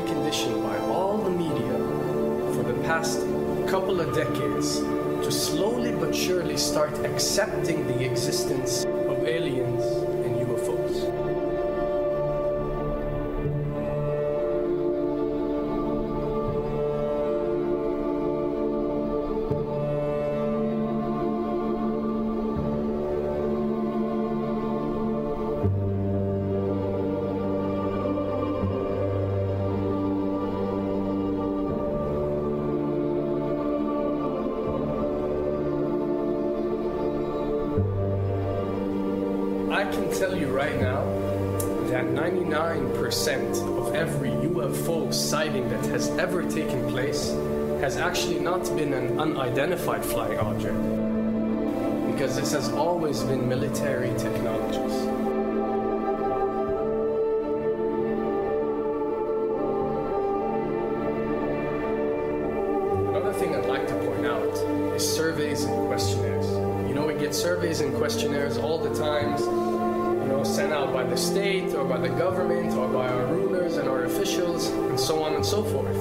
conditioned by all the media for the past couple of decades to slowly but surely start accepting the existence of aliens and UFOs. I can tell you right now that 99% of every UFO sighting that has ever taken place has actually not been an unidentified flying object, because this has always been military technologies. Another thing I'd like to point out is surveys and questionnaires. You know, we get surveys and questionnaires all the time, sent out by the state or by the government or by our rulers and our officials and so on and so forth.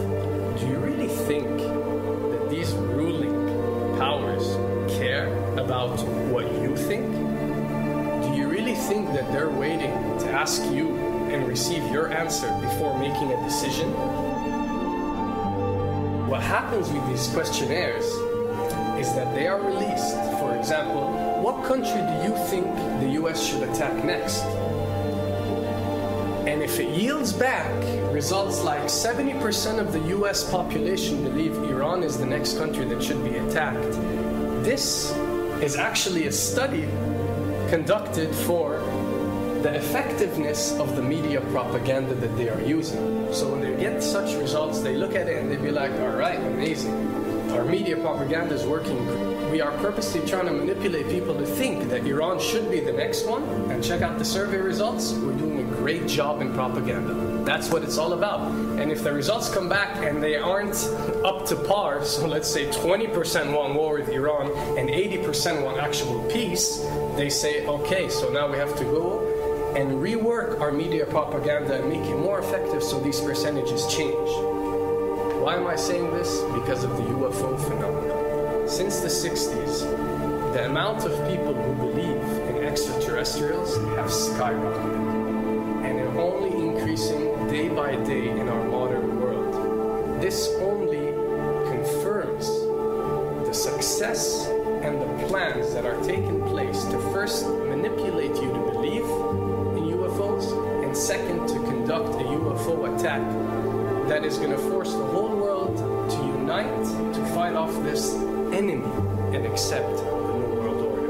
Do you really think that these ruling powers care about what you think? Do you really think that they're waiting to ask you and receive your answer before making a decision? What happens with these questionnaires is that they are released. For example, what country do you think the US should attack next? And if it yields back results like 70% of the US population believe Iran is the next country that should be attacked, this is actually a study conducted for the effectiveness of the media propaganda that they are using. So when they get such results, they look at it and they be like, all right, amazing. Our media propaganda is working. We are purposely trying to manipulate people to think that Iran should be the next one, and check out the survey results. We're doing a great job in propaganda. That's what it's all about. And if the results come back and they aren't up to par, so let's say 20% want war with Iran and 80% want actual peace, they say, okay, so now we have to go and rework our media propaganda and make it more effective so these percentages change. Why am I saying this? Because of the UFO phenomenon. Since the 60s, the amount of people who believe in extraterrestrials have skyrocketed, and are only increasing day by day in our modern world. This only confirms the success and the plans that are taking place to first manipulate you to believe in UFOs, and second, to conduct a UFO attack that is going to force the whole world to unite to fight off this enemy and accept the New World Order.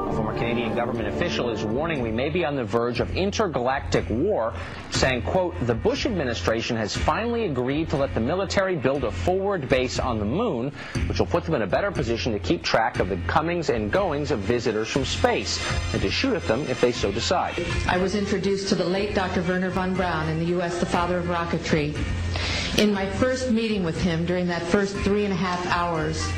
A former Canadian government official is warning we may be on the verge of intergalactic war, saying, quote, the Bush administration has finally agreed to let the military build a forward base on the moon, which will put them in a better position to keep track of the comings and goings of visitors from space, and to shoot at them if they so decide. I was introduced to the late Dr. Wernher von Braun, in the U.S., the father of rocketry. In my first meeting with him, during that first 3.5 hours,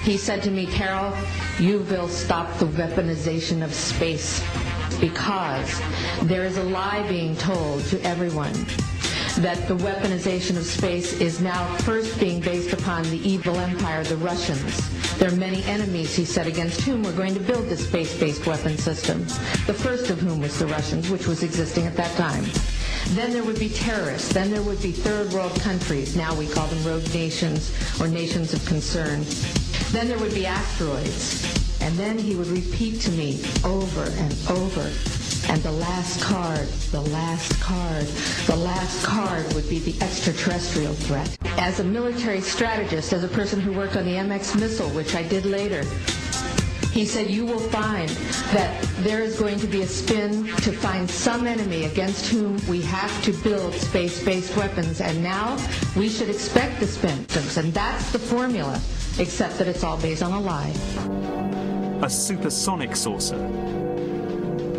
he said to me, Carol, you will stop the weaponization of space, because there is a lie being told to everyone that the weaponization of space is now first being based upon the evil empire, the Russians. There are many enemies, he said, against whom we're going to build this space-based weapon system, the first of whom was the Russians, which was existing at that time. Then there would be terrorists. Then there would be third world countries. Now we call them rogue nations or nations of concern. Then there would be asteroids. And then he would repeat to me over and over, and the last card, the last card, the last card would be the extraterrestrial threat. As a military strategist, as a person who worked on the MX missile, which I did later, he said, you will find that there is going to be a spin to find some enemy against whom we have to build space-based weapons, and now we should expect the spin. And that's the formula, except that it's all based on a lie. A supersonic saucer.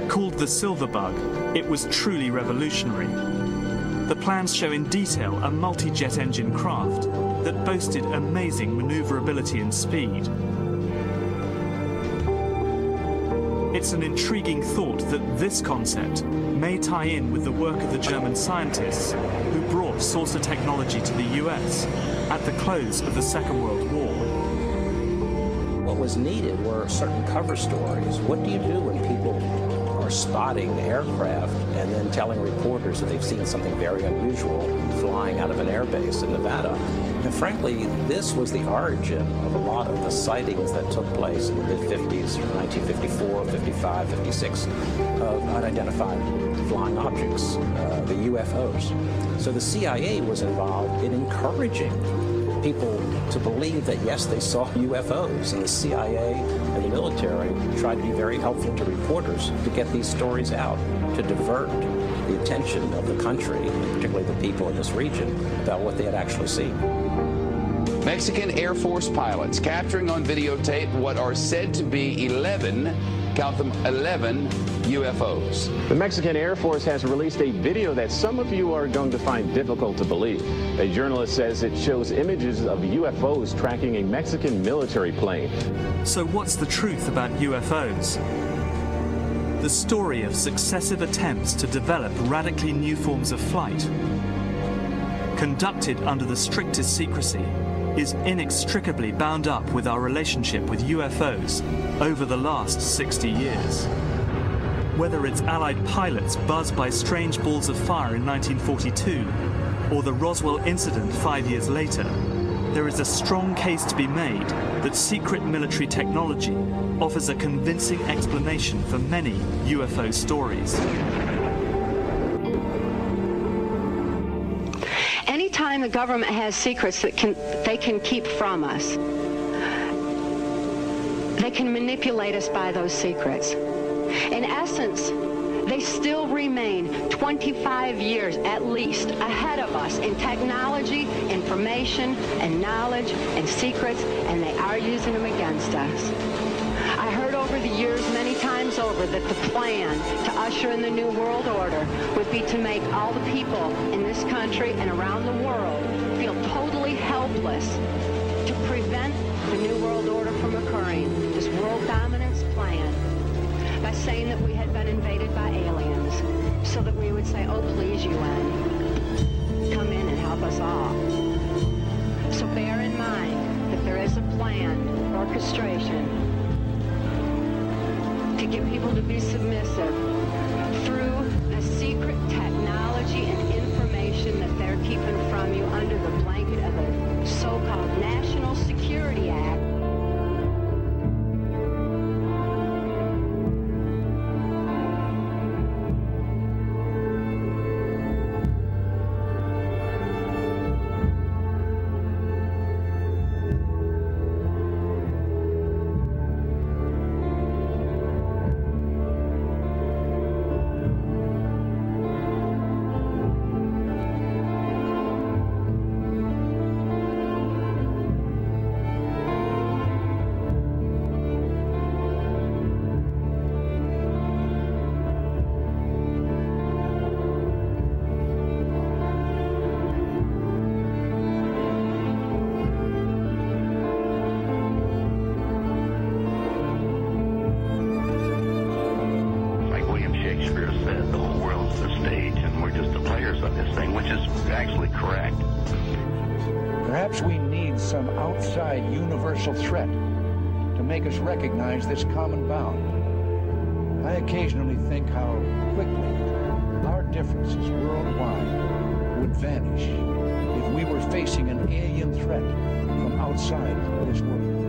Called the Silver Bug, it was truly revolutionary. The plans show in detail a multi-jet engine craft that boasted amazing maneuverability and speed. It's an intriguing thought that this concept may tie in with the work of the German scientists who brought saucer technology to the US at the close of the Second World War. What was needed were certain cover stories. What do you do when people are spotting aircraft and then telling reporters that they've seen something very unusual flying out of an airbase in Nevada? And frankly, this was the origin of a lot of the sightings that took place in the mid-50s, 1954, 55, 56, of unidentified flying objects, the UFOs. So the CIA was involved in encouraging people to believe that, yes, they saw UFOs, and the CIA and the military tried to be very helpful to reporters to get these stories out, to divert the attention of the country, and particularly the people in this region, about what they had actually seen. Mexican Air Force pilots capturing on videotape what are said to be 11, count them, 11 UFOs. The Mexican Air Force has released a video that some of you are going to find difficult to believe. A journalist says it shows images of UFOs tracking a Mexican military plane. So what's the truth about UFOs? The story of successive attempts to develop radically new forms of flight, conducted under the strictest secrecy, is inextricably bound up with our relationship with UFOs over the last 60 years. Whether it's Allied pilots buzzed by strange balls of fire in 1942, or the Roswell incident 5 years later, there is a strong case to be made that secret military technology offers a convincing explanation for many UFO stories. Anytime the government has secrets that they can keep from us, they can manipulate us by those secrets. In essence, they still remain 25 years at least ahead of us in technology, information, and knowledge, and secrets, and they are using them against us. I heard over the years many times over that the plan to usher in the New World Order would be to make all the people in this country and around the world feel totally helpless to prevent the New World Order from occurring, this world dominance plan, by saying that we had been invaded by aliens, so that we would say, oh, please, UN, come in and help us all. So bear in mind that there is a planned orchestration to get people to be submissive through a secret technology and information that they're keeping from you under the blanket of the so-called National Security Act. Perhaps we need some outside universal threat to make us recognize this common bound. I occasionally think how quickly our differences worldwide would vanish if we were facing an alien threat from outside this world.